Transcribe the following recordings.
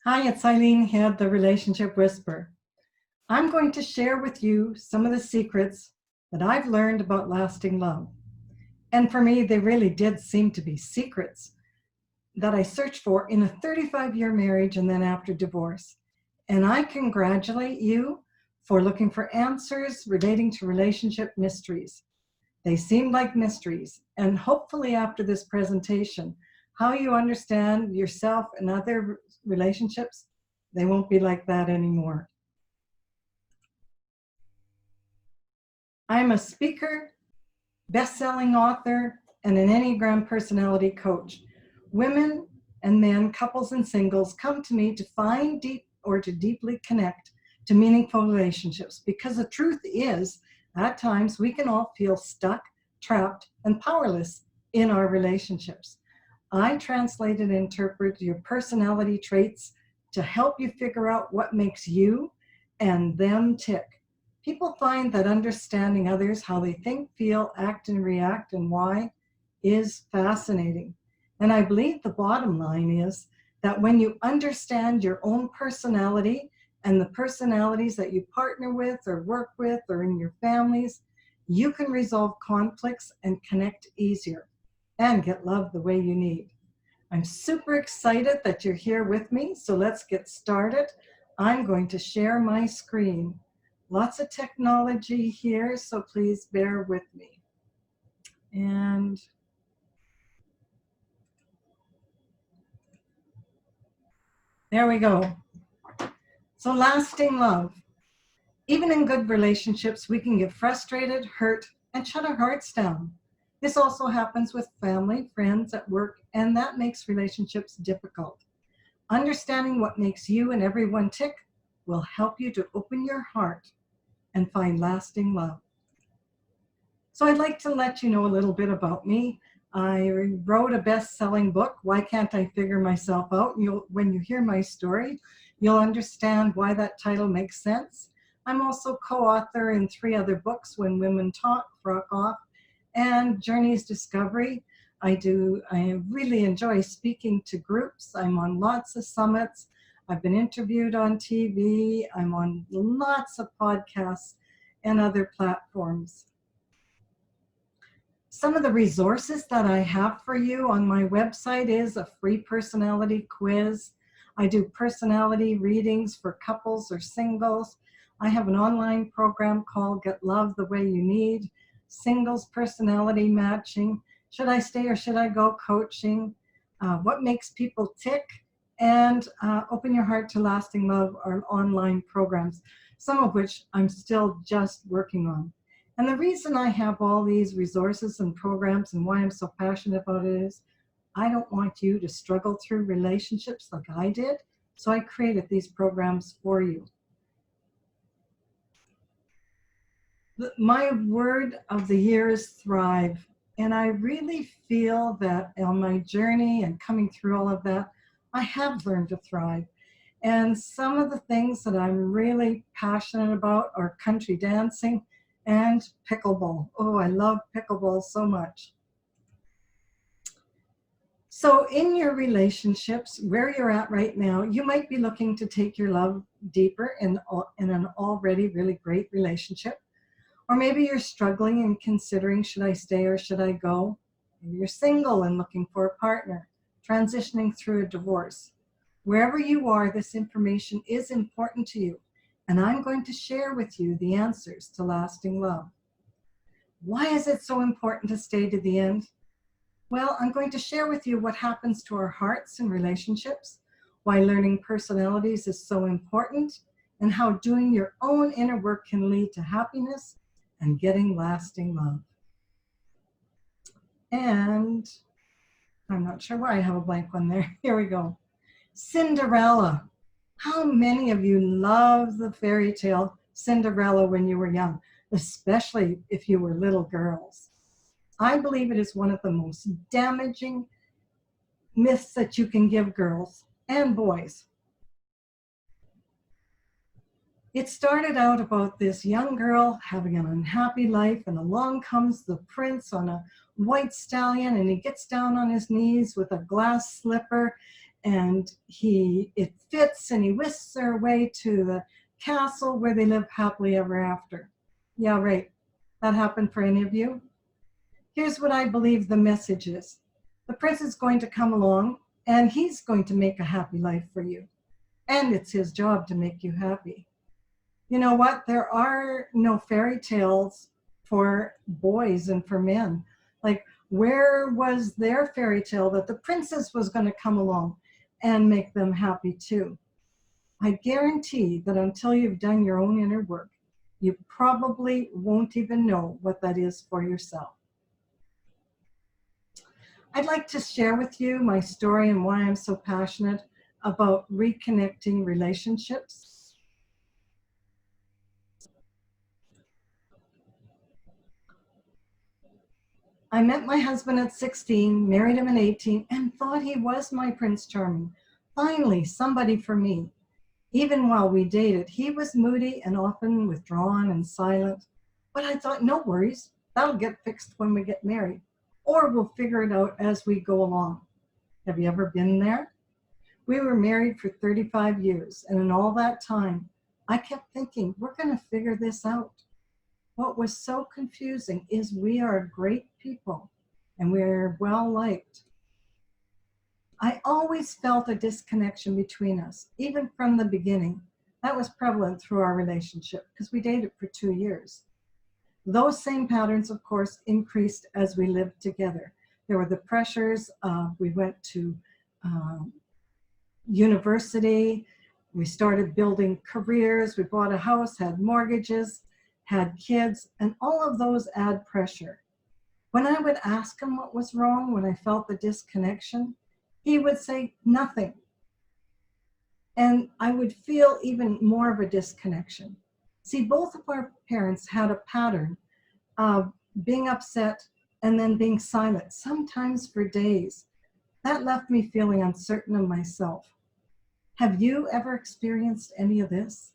Hi, it's Eileen Head, the Relationship Whisperer. I'm going to share with you some of the secrets that I've learned about lasting love. And for me, they really did seem to be secrets that I searched for in a 35-year marriage and then after divorce. And I congratulate you for looking for answers relating to relationship mysteries. They seem like mysteries, and hopefully after this presentation, how you understand yourself and other relationships, they won't be like that anymore. I'm a speaker, best-selling author, and an Enneagram personality coach. Women and men, couples and singles, come to me to find deep or to deeply connect to meaningful relationships, because the truth is, at times we can all feel stuck, trapped, and powerless in our relationships. I translate and interpret your personality traits to help you figure out what makes you and them tick. People find that understanding others, how they think, feel, act, and react, and why, is fascinating. And I believe the bottom line is that when you understand your own personality and the personalities that you partner with or work with or in your families, you can resolve conflicts and connect easier and get love the way you need. I'm super excited that you're here with me, so let's get started. I'm going to share my screen. Lots of technology here, so please bear with me. And there we go. So lasting love. Even in good relationships, we can get frustrated, hurt, and shut our hearts down. This also happens with family, friends, at work, and that makes relationships difficult. Understanding what makes you and everyone tick will help you to open your heart and find lasting love. So I'd like to let you know a little bit about me. I wrote a best-selling book, Why Can't I Figure Myself Out? When you hear my story, you'll understand why that title makes sense. I'm also co-author in 3 other books, When Women Talk, Rock Off, and Journey's Discovery. I really enjoy speaking to groups. I'm on lots of summits. I've been interviewed on TV. I'm on lots of podcasts and other platforms. Some of the resources that I have for you on my website is a free personality quiz. I do personality readings for couples or singles. I have an online program called Get Love the Way You Need, singles personality matching, should I stay or should I go coaching, what makes people tick, and Open Your Heart to Lasting Love are online programs, some of which I'm still just working on. And the reason I have all these resources and programs and why I'm so passionate about it is I don't want you to struggle through relationships like I did, so I created these programs for you. My word of the year is thrive. And I really feel that on my journey and coming through all of that, I have learned to thrive. And some of the things that I'm really passionate about are country dancing and pickleball. Oh, I love pickleball so much. So in your relationships, where you're at right now, you might be looking to take your love deeper in an already really great relationship. Or maybe you're struggling and considering, should I stay or should I go? Maybe you're single and looking for a partner, transitioning through a divorce. Wherever you are, this information is important to you, and I'm going to share with you the answers to lasting love. Why is it so important to stay to the end? Well, I'm going to share with you what happens to our hearts in relationships, why learning personalities is so important, and how doing your own inner work can lead to happiness and getting lasting love. And I'm not sure why I have a blank one there. Here we go. Cinderella. How many of you love the fairy tale Cinderella when you were young, especially if you were little girls? I believe it is one of the most damaging myths that you can give girls and boys. It started out about this young girl having an unhappy life, and along comes the prince on a white stallion, and he gets down on his knees with a glass slipper, and it fits, and he whisks her away to the castle where they live happily ever after. Yeah, right. That happened for any of you? Here's what I believe the message is. The prince is going to come along, and he's going to make a happy life for you. And it's his job to make you happy. You know what? There are no fairy tales for boys and for men. Like, where was their fairy tale that the princess was going to come along and make them happy too? I guarantee that until you've done your own inner work, you probably won't even know what that is for yourself. I'd like to share with you my story and why I'm so passionate about reconnecting relationships. I met my husband at 16, married him at 18, and thought he was my Prince Charming. Finally, somebody for me. Even while we dated, he was moody and often withdrawn and silent. But I thought, no worries, that'll get fixed when we get married, or we'll figure it out as we go along. Have you ever been there? We were married for 35 years, and in all that time, I kept thinking, we're going to figure this out. What was so confusing is we are great people, and we're well liked. I always felt a disconnection between us, even from the beginning. That was prevalent through our relationship because we dated for 2 years. Those same patterns, of course, increased as we lived together. There were the pressures. We went to university. We started building careers. We bought a house, had mortgages, had kids, and all of those add pressure. When I would ask him what was wrong, when I felt the disconnection, he would say nothing. And I would feel even more of a disconnection. See, both of our parents had a pattern of being upset and then being silent, sometimes for days. That left me feeling uncertain of myself. Have you ever experienced any of this?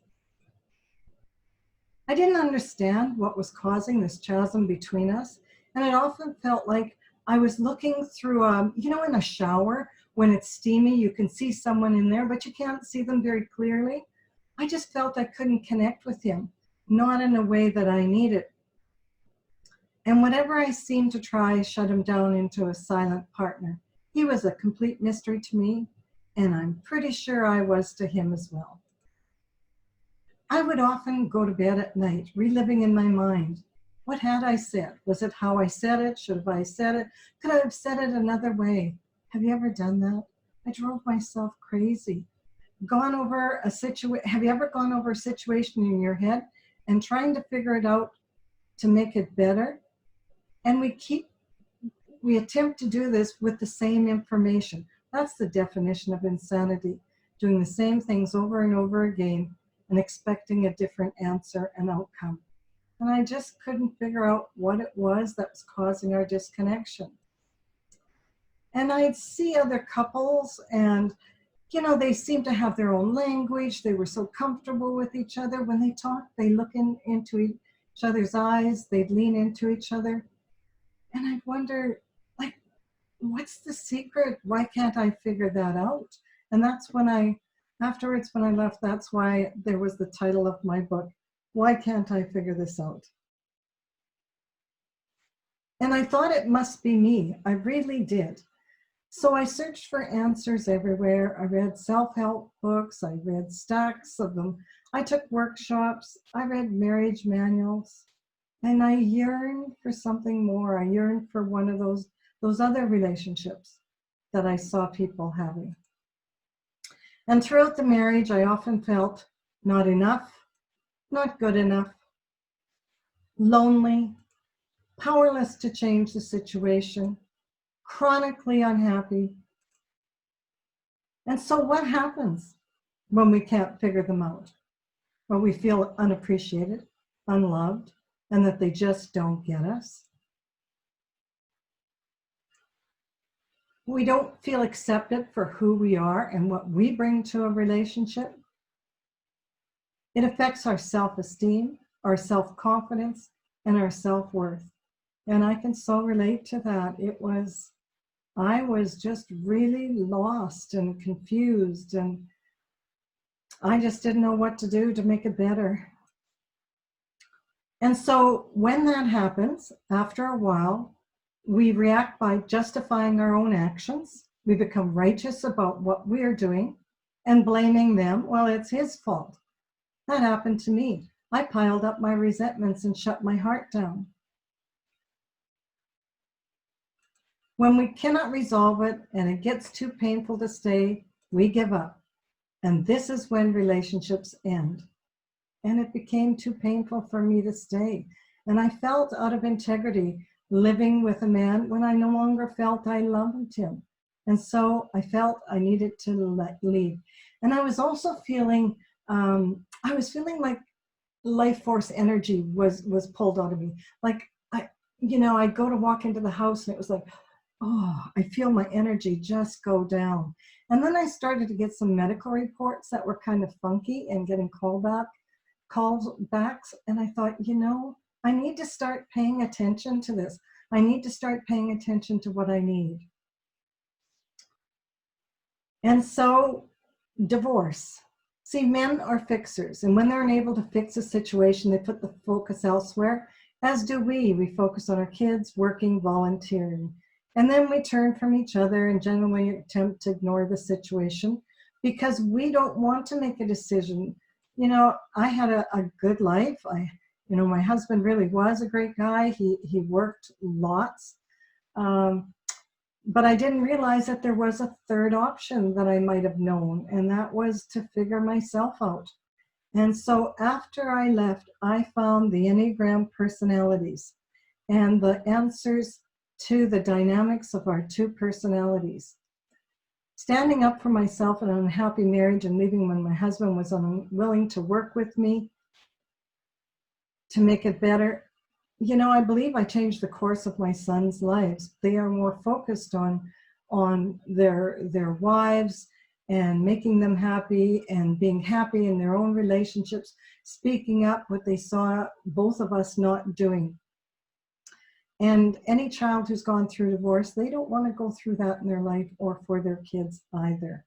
I didn't understand what was causing this chasm between us, and it often felt like I was looking through, in a shower, when it's steamy, you can see someone in there, but you can't see them very clearly. I just felt I couldn't connect with him, not in a way that I needed. And whatever I seemed to try shut him down into a silent partner. He was a complete mystery to me, and I'm pretty sure I was to him as well. I would often go to bed at night, reliving in my mind, what had I said? Was it how I said it? Should have I said it? Could I have said it another way? Have you ever done that? I drove myself crazy. Have you ever gone over a situation in your head and trying to figure it out to make it better? And we attempt to do this with the same information. That's the definition of insanity, doing the same things over and over again and expecting a different answer and outcome. And I just couldn't figure out what it was that was causing our disconnection. And I'd see other couples and, they seemed to have their own language. They were so comfortable with each other. When they talked, they look into each other's eyes. They'd lean into each other. And I'd wonder, what's the secret? Why can't I figure that out? And that's afterwards when I left, that's why there was the title of my book, Why Can't I Figure This Out? And I thought it must be me. I really did. So I searched for answers everywhere. I read self-help books. I read stacks of them. I took workshops. I read marriage manuals. And I yearned for something more. I yearned for one of those other relationships that I saw people having. And throughout the marriage, I often felt not enough, not good enough, lonely, powerless to change the situation, chronically unhappy. And so what happens when we can't figure them out? When we feel unappreciated, unloved, and that they just don't get us? We don't feel accepted for who we are and what we bring to a relationship. It affects our self-esteem, our self-confidence, and our self-worth. And I can so relate to that. It was I was just really lost and confused, and I just didn't know what to do to make it better. And so when that happens, after a while, we react by justifying our own actions. We become righteous about what we are doing and blaming them. Well, it's his fault. That happened to me. I piled up my resentments and shut my heart down. When we cannot resolve it and it gets too painful to stay, we give up. And this is when relationships end. And it became too painful for me to stay. And I felt out of integrity living with a man when I no longer felt I loved him. And so I felt I needed to leave. And I was also feeling, like life force energy was pulled out of me. Like I'd go to walk into the house and it was like, oh, I feel my energy just go down. And then I started to get some medical reports that were kind of funky and getting callbacks. And I thought, I need to start paying attention to this. I need to start paying attention to what I need. And so, divorce. See, men are fixers, and when they're unable to fix a situation, they put the focus elsewhere, as do we. We focus on our kids, working, volunteering. And then we turn from each other and generally attempt to ignore the situation because we don't want to make a decision. I had a good life. My husband really was a great guy. He worked lots. But I didn't realize that there was a third option that I might have known, and that was to figure myself out. And so after I left, I found the Enneagram personalities and the answers to the dynamics of our two personalities. Standing up for myself in an unhappy marriage and leaving when my husband was unwilling to work with me to make it better. I believe I changed the course of my sons' lives. They are more focused on their wives and making them happy and being happy in their own relationships, speaking up what they saw both of us not doing. And any child who's gone through divorce, they don't want to go through that in their life or for their kids either.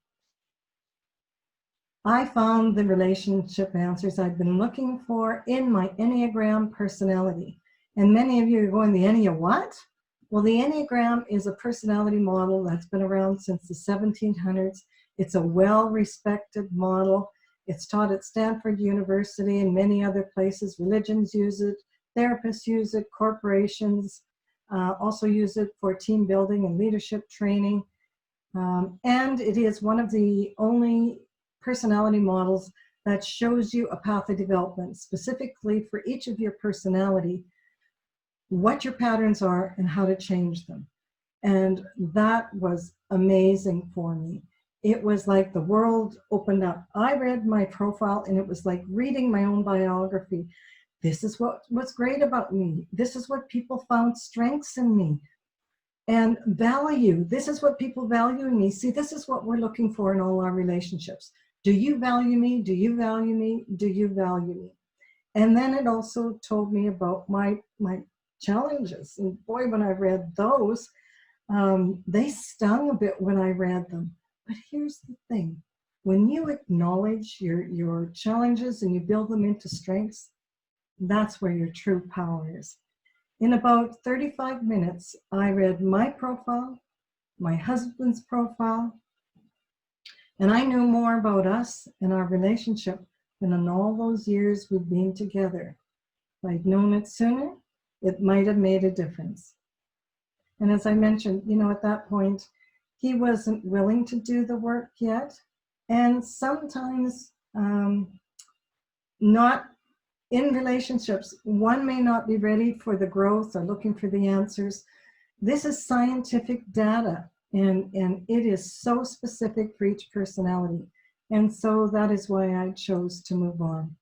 I found the relationship answers I've been looking for in my Enneagram personality. And many of you are going, the Ennea what? Well, the Enneagram is a personality model that's been around since the 1700s. It's a well-respected model. It's taught at Stanford University and many other places. Religions use it, therapists use it, corporations also use it for team building and leadership training. And it is one of the only personality models that shows you a path of development, specifically for each of your personality, what your patterns are and how to change them. And that was amazing for me. It was like the world opened up. I read my profile and it was like reading my own biography. This is what's great about me. This is what people found strengths in me. And value. This is what people value in me. See, this is what we're looking for in all our relationships. Do you value me? Do you value me? Do you value me? And then it also told me about my challenges. And boy, when I read those, they stung a bit when I read them. But here's the thing. When you acknowledge your challenges and you build them into strengths, that's where your true power is. In about 35 minutes, I read my profile, my husband's profile, and I knew more about us and our relationship than in all those years we've been together. If I'd known it sooner, it might have made a difference. And as I mentioned, at that point, he wasn't willing to do the work yet. And sometimes not in relationships, one may not be ready for the growth or looking for the answers. This is scientific data, and it is so specific for each personality. And so that is why I chose to move on.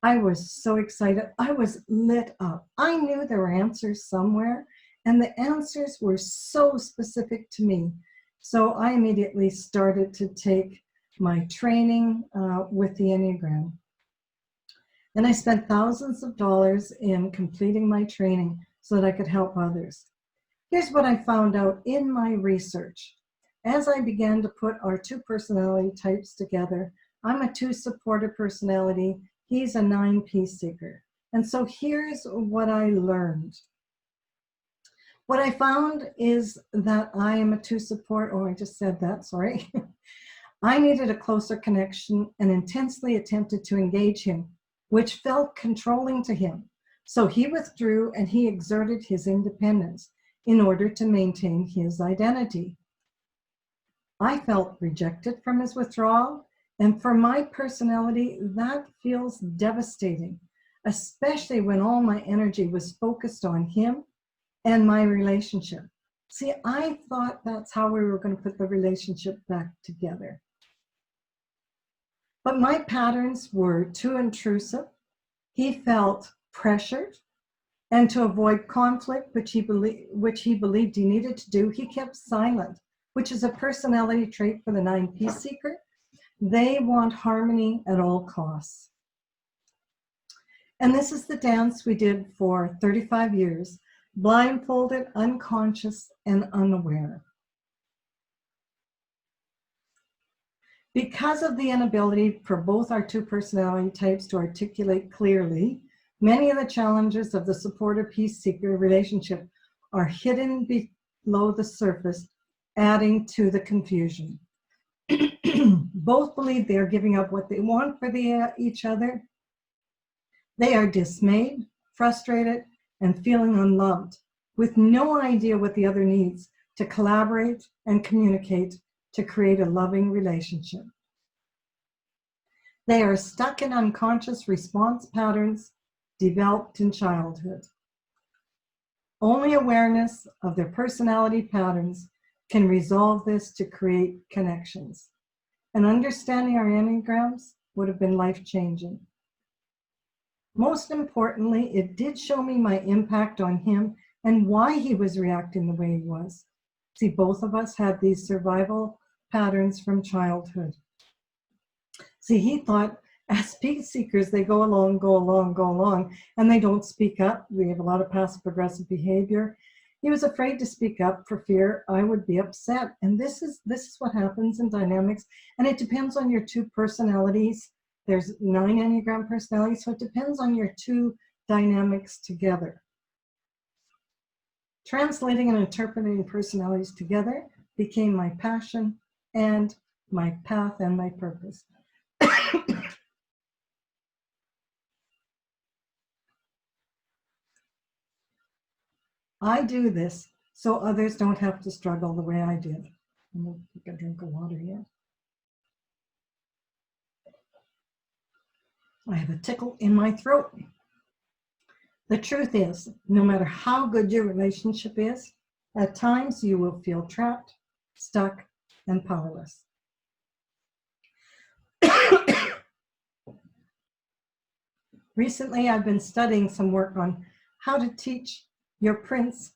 I was so excited. I was lit up. I knew there were answers somewhere, and the answers were so specific to me. So I immediately started to take my training with the Enneagram. And I spent thousands of dollars in completing my training so that I could help others. Here's what I found out in my research. As I began to put our two personality types together, I'm a 2 supporter personality. He's a 9 peace seeker. And so here's what I learned. What I found is that I am a 2 support, oh, I just said that, sorry. I needed a closer connection and intensely attempted to engage him, which felt controlling to him. So he withdrew and he exerted his independence in order to maintain his identity. I felt rejected from his withdrawal, and for my personality, that feels devastating, especially when all my energy was focused on him and my relationship. See, I thought that's how we were going to put the relationship back together. But my patterns were too intrusive. He felt pressured, and to avoid conflict, which he believed he needed to do, he kept silent, which is a personality trait for the 9 peace seeker. They want harmony at all costs. And this is the dance we did for 35 years, blindfolded, unconscious, and unaware. Because of the inability for both our 2 personality types to articulate clearly, many of the challenges of the supporter peace seeker relationship are hidden below the surface, adding to the confusion. Both believe they are giving up what they want for each other. They are dismayed, frustrated, and feeling unloved, with no idea what the other needs to collaborate and communicate to create a loving relationship. They are stuck in unconscious response patterns developed in childhood. Only awareness of their personality patterns can resolve this to create connections. And understanding our Enneagrams would have been life-changing. Most importantly, it did show me my impact on him and why he was reacting the way he was. See, both of us had these survival patterns from childhood. See, he thought as peace seekers, they go along, and they don't speak up. We have a lot of passive-aggressive behavior. He was afraid to speak up for fear I would be upset. And this is what happens in dynamics. And it depends on your 2 personalities. There's 9 Enneagram personalities, so it depends on your 2 dynamics together. Translating and interpreting personalities together became my passion and my path and my purpose. I do this so others don't have to struggle the way I did. I'm going to take a drink of water here. I have a tickle in my throat. The truth is, no matter how good your relationship is, at times you will feel trapped, stuck, and powerless. Recently, I've been studying some work on how to teach your prince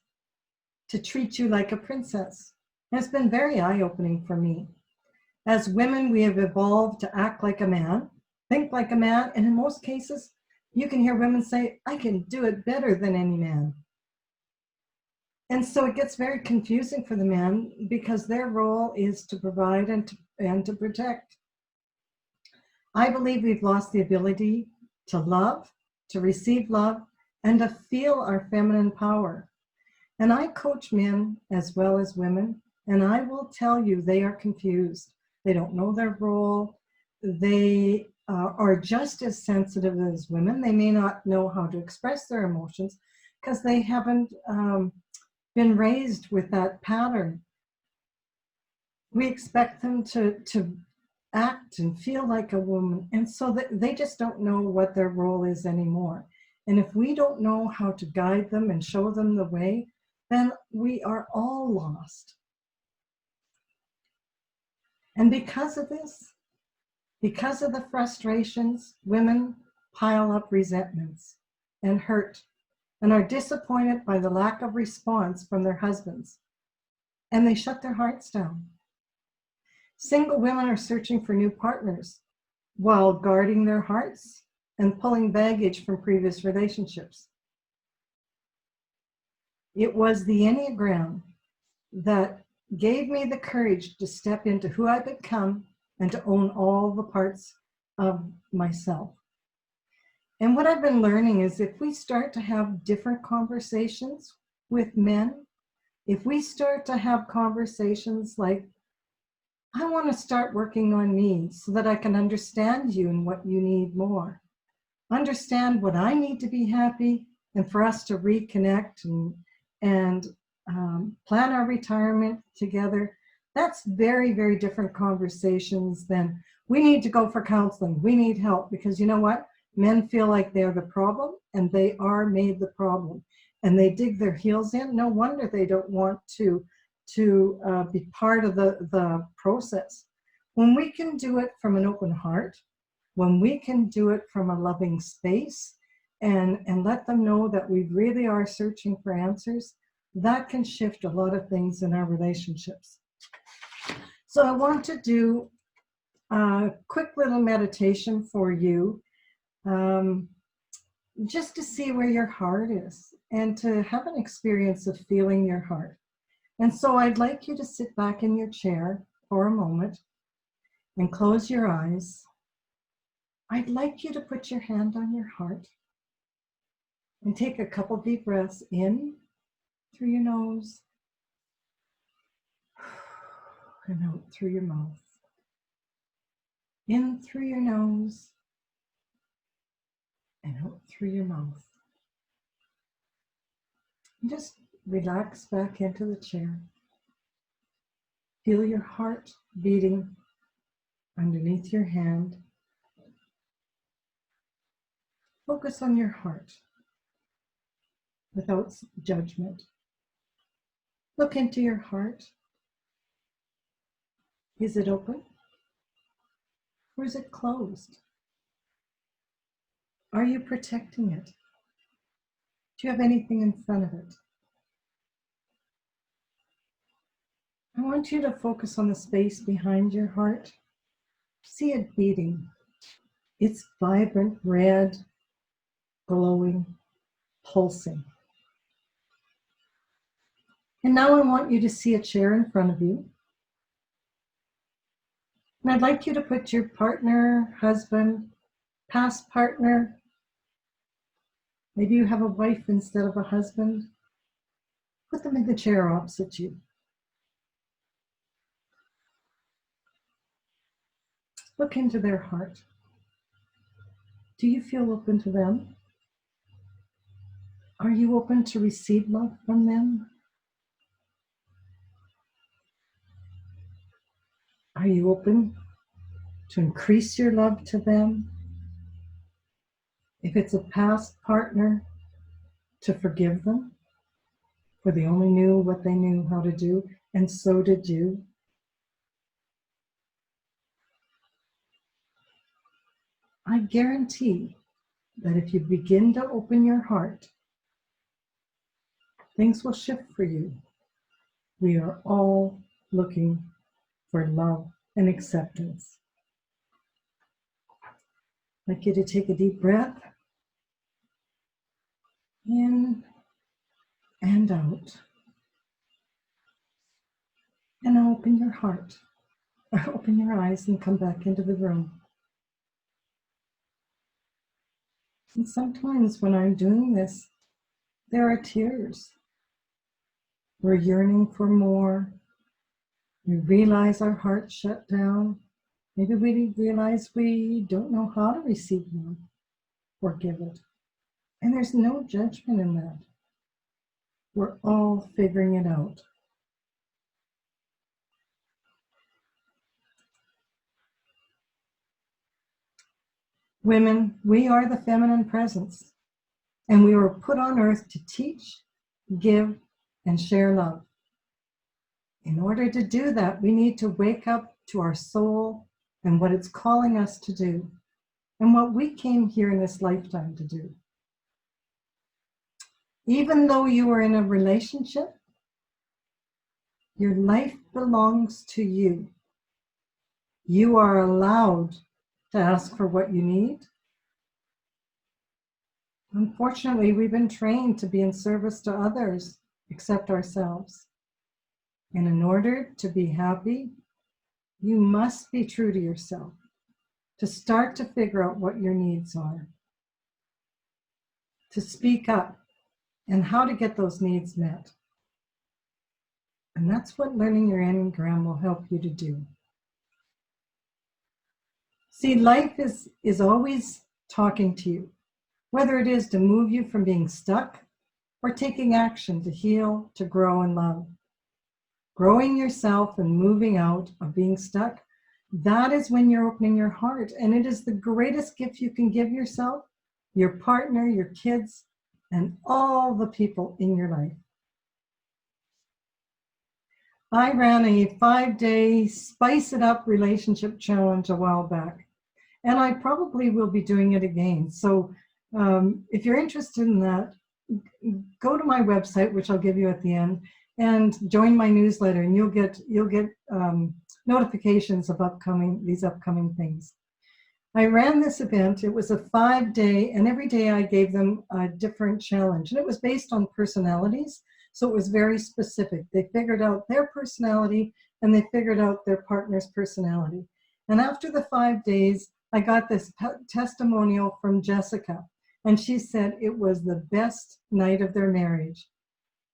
to treat you like a princess. And it's been very eye-opening for me. As women, we have evolved to act like a man, think like a man, and in most cases, you can hear women say, I can do it better than any man. And so it gets very confusing for the man because their role is to provide and to protect. I believe we've lost the ability to love, to receive love, and to feel our feminine power. And I coach men as well as women, and I will tell you they are confused. They don't know their role. They are just as sensitive as women. They may not know how to express their emotions because they haven't been raised with that pattern. We expect them to act and feel like a woman, and so they just don't know what their role is anymore. And if we don't know how to guide them and show them the way, then we are all lost. And because of this, because of the frustrations, women pile up resentments and hurt and are disappointed by the lack of response from their husbands, and they shut their hearts down. Single women are searching for new partners while guarding their hearts and pulling baggage from previous relationships. It was the Enneagram that gave me the courage to step into who I become and to own all the parts of myself. And what I've been learning is if we start to have different conversations with men, if we start to have conversations like, I want to start working on me so that I can understand you and what you need more. Understand what I need to be happy, and for us to reconnect and plan our retirement together. That's very, very different conversations than we need to go for counseling. We need help, because you know what? Men feel like they're the problem, and they are made the problem, and they dig their heels in. No wonder they don't want to be part of the process. When we can do it from an open heart, when we can do it from a loving space and let them know that we really are searching for answers, that can shift a lot of things in our relationships. So I want to do a quick little meditation for you, just to see where your heart is and to have an experience of feeling your heart. And so I'd like you to sit back in your chair for a moment and close your eyes. I'd like you to put your hand on your heart and take a couple deep breaths in through your nose and out through your mouth. In through your nose and out through your mouth. And just relax back into the chair. Feel your heart beating underneath your hand. Focus on your heart without judgment. Look into your heart. Is it open or is it closed? Are you protecting it? Do you have anything in front of it? I want you to focus on the space behind your heart. See it beating. It's vibrant, red, glowing, pulsing. And now I want you to see a chair in front of you. And I'd like you to put your partner, husband, past partner, maybe you have a wife instead of a husband, put them in the chair opposite you. Look into their heart. Do you feel open to them? Are you open to receive love from them? Are you open to increase your love to them? If it's a past partner, to forgive them, for they only knew what they knew how to do, and so did you. I guarantee that if you begin to open your heart, things will shift for you. We are all looking for love and acceptance. I'd like you to take a deep breath, in and out. And now open your heart, or open your eyes and come back into the room. And sometimes when I'm doing this, there are tears. We're yearning for more. We realize our hearts shut down. Maybe we realize we don't know how to receive love or give it. And there's no judgment in that. We're all figuring it out. Women, we are the feminine presence, and we were put on earth to teach, give, and share love. In order to do that, we need to wake up to our soul and what it's calling us to do, and what we came here in this lifetime to do. Even though you are in a relationship, your life belongs to you. You are allowed to ask for what you need. Unfortunately, we've been trained to be in service to others except ourselves. And in order to be happy, you must be true to yourself, to start to figure out what your needs are, to speak up, and how to get those needs met. And that's what learning your Enneagram will help you to do. See, life is always talking to you, whether it is to move you from being stuck or taking action to heal, to grow and love. Growing yourself and moving out of being stuck, that is when you're opening your heart. And it is the greatest gift you can give yourself, your partner, your kids, and all the people in your life. I ran a 5-day Spice It Up relationship challenge a while back, and I probably will be doing it again. So if you're interested in that, go to my website, which I'll give you at the end, and join my newsletter, and you'll get notifications of these upcoming things. I ran this event. It was a 5-day, and every day I gave them a different challenge, and it was based on personalities. So it was very specific. They figured out their personality, and they figured out their partner's personality. And after the 5 days, I got this testimonial from Jessica, and she said it was the best night of their marriage.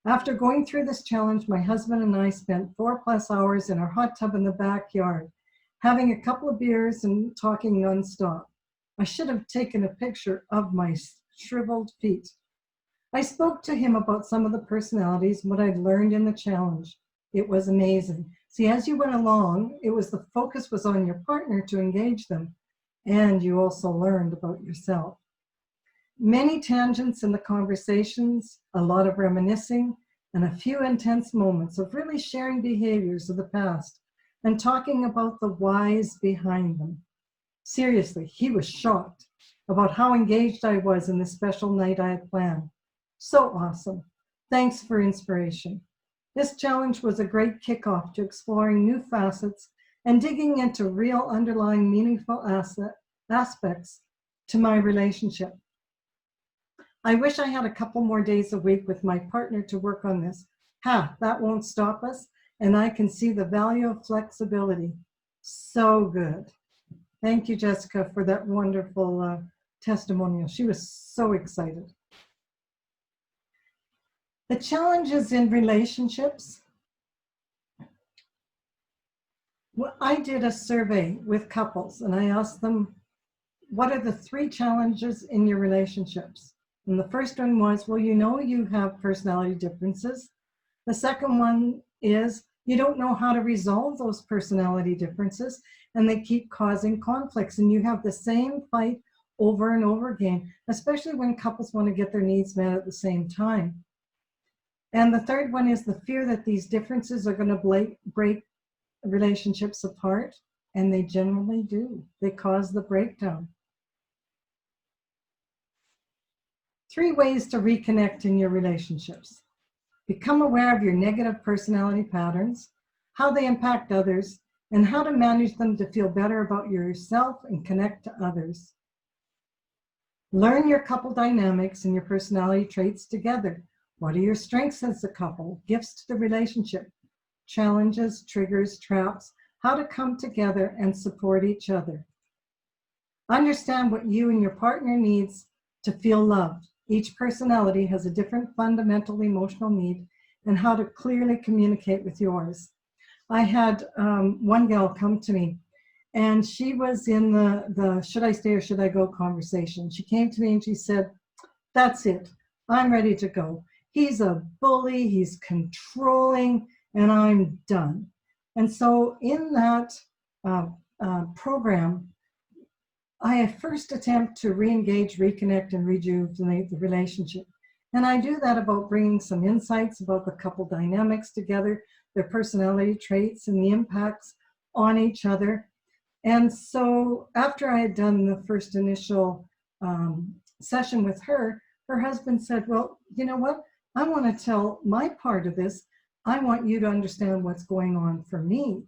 After going through this challenge, my husband and I spent 4+ hours in our hot tub in the backyard, having a couple of beers and talking nonstop. I should have taken a picture of my shriveled feet. I spoke to him about some of the personalities, what I'd learned in the challenge. It was amazing. See, as you went along, the focus was on your partner to engage them, and you also learned about yourself. Many tangents in the conversations, a lot of reminiscing, and a few intense moments of really sharing behaviors of the past and talking about the whys behind them. Seriously, he was shocked about how engaged I was in this special night I had planned. So awesome. Thanks for inspiration. This challenge was a great kickoff to exploring new facets and digging into real underlying meaningful aspects to my relationship. I wish I had a couple more days a week with my partner to work on this. That won't stop us, and I can see the value of flexibility. So good. Thank you, Jessica, for that wonderful testimonial. She was so excited. The challenges in relationships. Well, I did a survey with couples, and I asked them, what are the 3 challenges in your relationships? And the first one was, well, you have personality differences. The second one is, you don't know how to resolve those personality differences, and they keep causing conflicts, and you have the same fight over and over again, especially when couples want to get their needs met at the same time. And the third one is the fear that these differences are going to break relationships apart, and they generally do. They cause the breakdown. 3 ways to reconnect in your relationships. Become aware of your negative personality patterns, how they impact others, and how to manage them to feel better about yourself and connect to others. Learn your couple dynamics and your personality traits together. What are your strengths as a couple? Gifts to the relationship, challenges, triggers, traps, how to come together and support each other. Understand what you and your partner needs to feel loved. Each personality has a different fundamental emotional need, and how to clearly communicate with yours. I had one gal come to me, and she was in the should I stay or should I go conversation. She came to me and she said, that's it, I'm ready to go. He's a bully, he's controlling, and I'm done. And so in that program, I first attempt to re-engage, reconnect, and rejuvenate the relationship. And I do that about bringing some insights about the couple dynamics together, their personality traits, and the impacts on each other. And so after I had done the first initial session with her, her husband said, well, you know what? I want to tell my part of this. I want you to understand what's going on for me.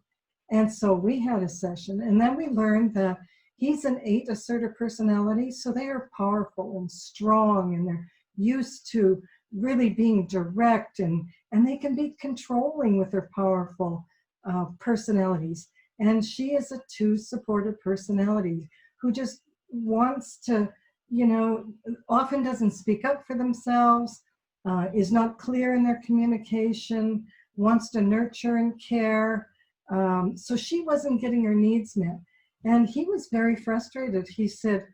And so we had a session, and then we learned that he's an 8 assertive personality, so they are powerful and strong, and they're used to really being direct, and they can be controlling with their powerful personalities. And she is a 2 supportive personality who just wants to, often doesn't speak up for themselves, is not clear in their communication, wants to nurture and care. So she wasn't getting her needs met. And he was very frustrated. He said,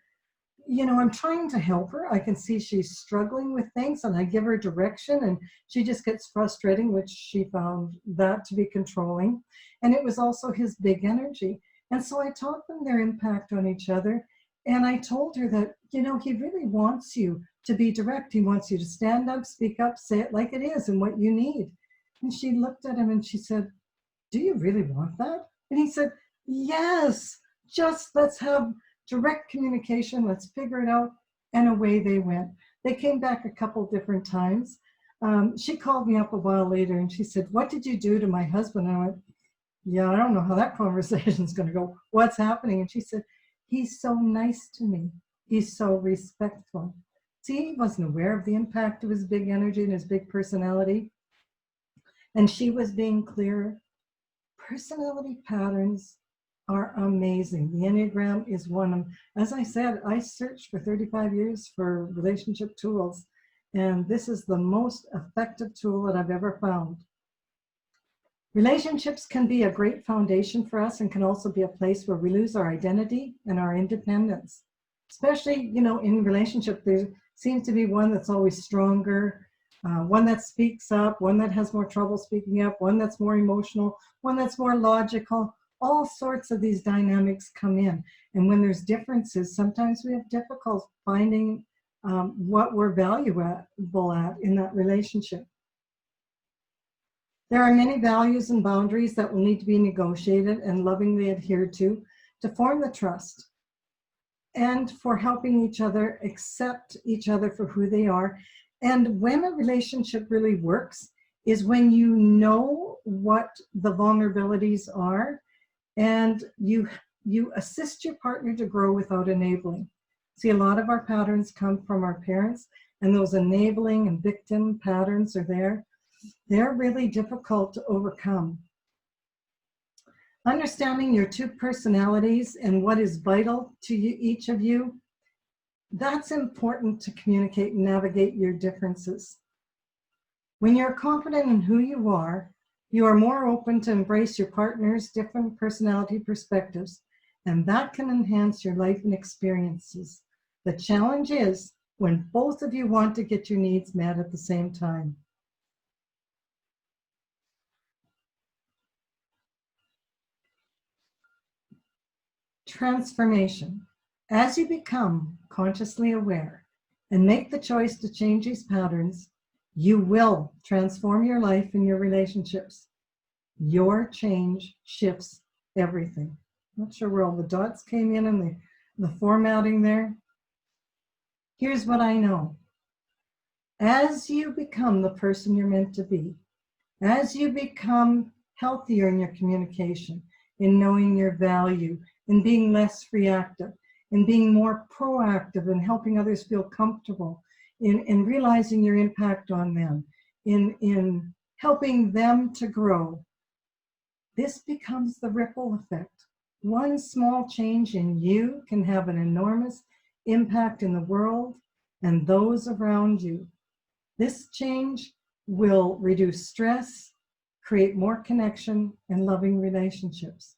I'm trying to help her. I can see she's struggling with things, and I give her direction, and she just gets frustrating, which she found that to be controlling. And it was also his big energy. And so I taught them their impact on each other. And I told her that, he really wants you to be direct. He wants you to stand up, speak up, say it like it is and what you need. And she looked at him and she said, do you really want that? And he said, yes, just let's have direct communication. Let's figure it out. And away they went. They came back a couple different times. She called me up a while later and she said, what did you do to my husband? And I went, yeah, I don't know how that conversation is going to go. What's happening? And she said, he's so nice to me. He's so respectful. See, he wasn't aware of the impact of his big energy and his big personality. And she was being clear. Personality patterns are amazing. The Enneagram is one of them. As I said, I searched for 35 years for relationship tools, and this is the most effective tool that I've ever found. Relationships can be a great foundation for us and can also be a place where we lose our identity and our independence. Especially, in relationship, there seems to be one that's always stronger, one that speaks up, one that has more trouble speaking up, one that's more emotional, one that's more logical. All sorts of these dynamics come in. And when there's differences, sometimes we have difficulty finding what we're valuable at in that relationship. There are many values and boundaries that will need to be negotiated and lovingly adhered to form the trust and for helping each other accept each other for who they are. And when a relationship really works is when you know what the vulnerabilities are and you assist your partner to grow without enabling. See, a lot of our patterns come from our parents, and those enabling and victim patterns are there. They're really difficult to overcome. Understanding your 2 personalities and what is vital to each of you, that's important to communicate and navigate your differences. When you're confident in who you are more open to embrace your partner's different personality perspectives, and that can enhance your life and experiences. The challenge is when both of you want to get your needs met at the same time. Transformation. As you become consciously aware and make the choice to change these patterns, you will transform your life and your relationships. Your change shifts everything. Not sure where all the dots came in and the formatting there. Here's what I know. As you become the person you're meant to be, as you become healthier in your communication, in knowing your value, in being less reactive, in being more proactive and helping others feel comfortable, in realizing your impact on them, in helping them to grow, this becomes the ripple effect. One small change in you can have an enormous impact in the world and those around you. This change will reduce stress, create more connection and loving relationships.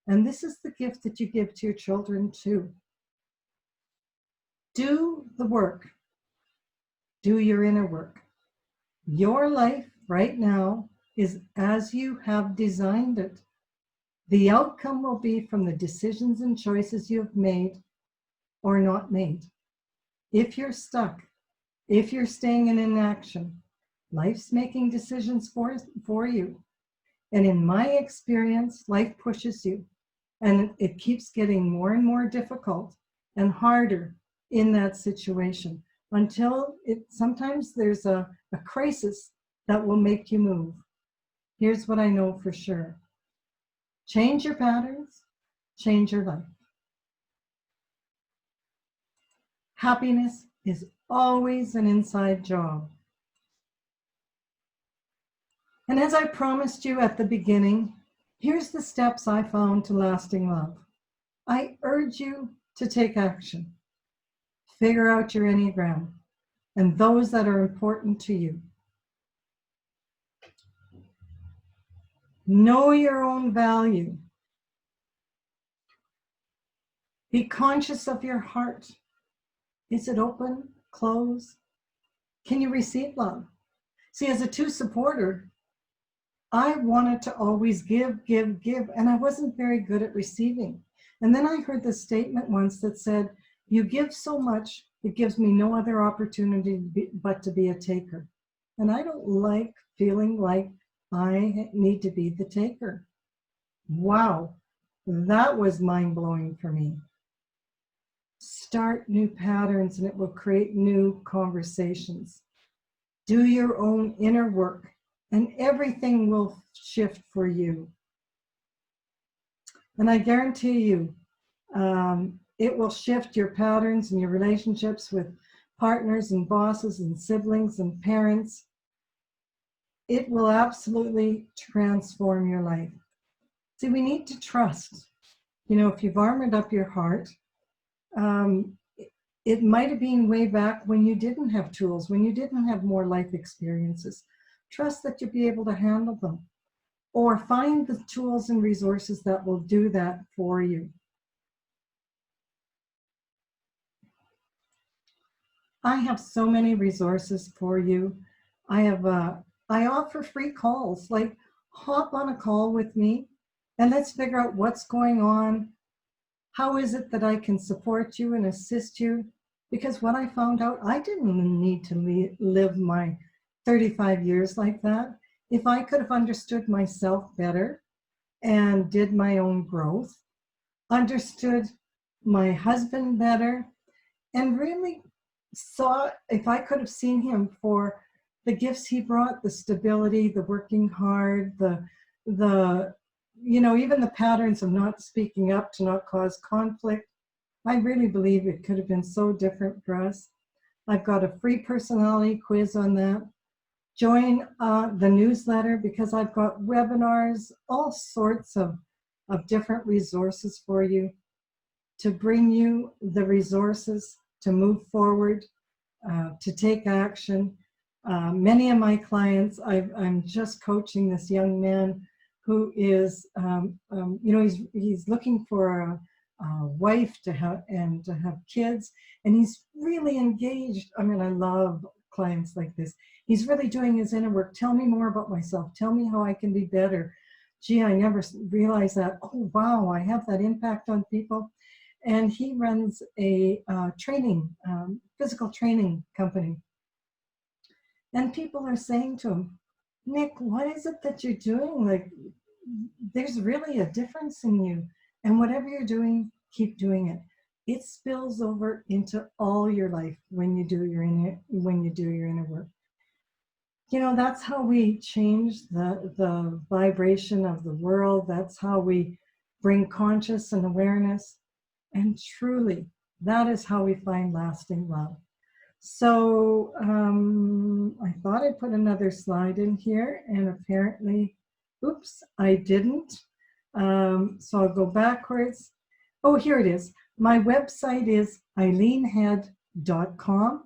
And this is the gift that you give to your children too. Do the work. Do your inner work. Your life right now is as you have designed it. The outcome will be from the decisions and choices you've made or not made. If you're stuck, if you're staying in inaction, life's making decisions for you. And in my experience, life pushes you and it keeps getting more and more difficult and harder in that situation until sometimes there's a crisis that will make you move. Here's what I know for sure. Change your patterns, change your life. Happiness is always an inside job. And as I promised you at the beginning, here's the steps I found to lasting love. I urge you to take action. Figure out your Enneagram and those that are important to you. Know your own value. Be conscious of your heart. Is it open, closed? Can you receive love? See, as a 2 supporter, I wanted to always give, and I wasn't very good at receiving. And then I heard this statement once that said, you give so much, it gives me no other opportunity but to be a taker. And I don't like feeling like I need to be the taker. Wow, that was mind-blowing for me. Start new patterns and it will create new conversations. Do your own inner work and everything will shift for you. And I guarantee you, it will shift your patterns and your relationships with partners and bosses and siblings and parents. It will absolutely transform your life. See, we need to trust. You know, if you've armored up your heart, it might have been way back when you didn't have tools, when you didn't have more life experiences. Trust that you'll be able to handle them, or find the tools and resources that will do that for you. I have so many resources for you. I offer free calls, like hop on a call with me and let's figure out what's going on. How is it that I can support you and assist you? Because what I found out, I didn't need to live my 35 years like that. If I could have understood myself better and did my own growth, understood my husband better, and really saw, if I could have seen him for the gifts he brought, the stability, the working hard, the even the patterns of not speaking up to not cause conflict, I really believe it could have been so different for us. I've got a free personality quiz on that. Join the newsletter because I've got webinars, all sorts of different resources for you to bring you the resources to move forward, to take action. Many of my clients, I'm just coaching this young man who is, he's looking for a wife to have and to have kids, and he's really engaged. I mean, I love clients like this. He's really doing his inner work. Tell me more about myself. Tell me how I can be better. Gee, I never realized that. Oh, wow, I have that impact on people. And he runs a physical training company. And people are saying to him, Nick, what is it that you're doing? Like, there's really a difference in you. And whatever you're doing, keep doing it. It spills over into all your life when you do your inner work. You know, that's how we change the vibration of the world. That's how we bring conscious and awareness. And truly, that is how we find lasting love. So I thought I'd put another slide in here, and apparently, oops, I didn't. So I'll go backwards. Oh, here it is. My website is eileenhead.com.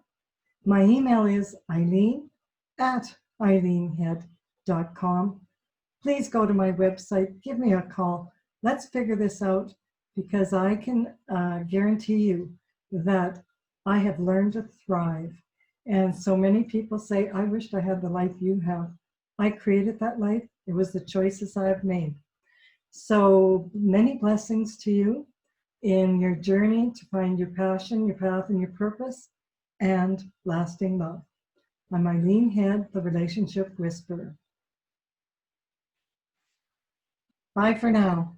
My email is eileen@eileenhead.com. Please go to my website, give me a call. Let's figure this out, because I can guarantee you that I have learned to thrive. And so many people say, I wished I had the life you have. I created that life. It was the choices I have made. So many blessings to you in your journey to find your passion, your path, and your purpose, and lasting love. I'm Eileen Head, the Relationship Whisperer. Bye for now.